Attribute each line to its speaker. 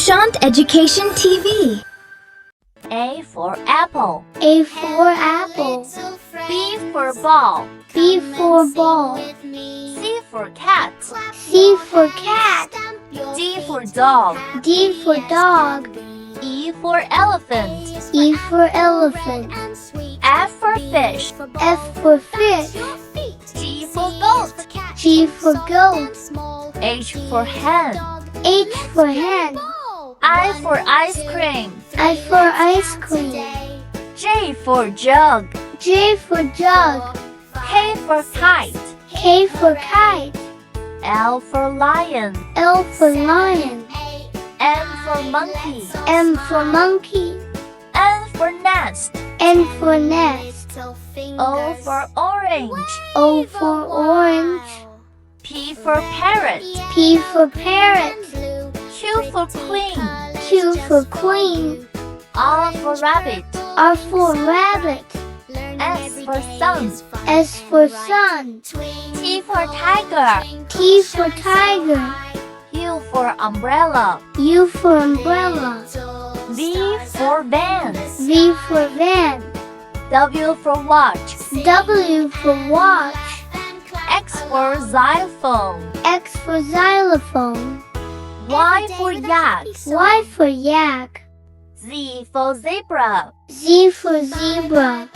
Speaker 1: Sushant Education TV.
Speaker 2: A for apple.
Speaker 3: A for apple.
Speaker 2: B for ball.
Speaker 3: B for ball.
Speaker 2: C for cat.
Speaker 3: C for cat.
Speaker 2: D for dog.
Speaker 3: D for dog.
Speaker 2: E for elephant.
Speaker 3: E for elephant.
Speaker 2: F for fish.
Speaker 3: F for fish.
Speaker 2: G for goat.
Speaker 3: G for goat.
Speaker 2: H for hen.
Speaker 3: H for hen.
Speaker 2: I for ice cream.
Speaker 3: I for ice cream.
Speaker 2: J for jug.
Speaker 3: J for jug.
Speaker 2: K for kite.
Speaker 3: K for kite.
Speaker 2: L for lion.
Speaker 3: L for lion.
Speaker 2: M for monkey.
Speaker 3: M for monkey.
Speaker 2: N for nest.
Speaker 3: N for nest.
Speaker 2: O for orange.
Speaker 3: O for orange.
Speaker 2: P for parrot.
Speaker 3: P for parrot.
Speaker 2: Q for queen.
Speaker 3: Q for queen.
Speaker 2: R for rabbit.
Speaker 3: R for rabbit.
Speaker 2: S for sun.
Speaker 3: S for sun.
Speaker 2: T for tiger.
Speaker 3: T for tiger.
Speaker 2: U for umbrella.
Speaker 3: U for umbrella.
Speaker 2: V for van.
Speaker 3: V for van.
Speaker 2: W for watch.
Speaker 3: W for watch.
Speaker 2: X for xylophone.
Speaker 3: X for xylophone.
Speaker 2: Y for yak.
Speaker 3: Y for yak.
Speaker 2: Z for zebra.
Speaker 3: Z for zebra.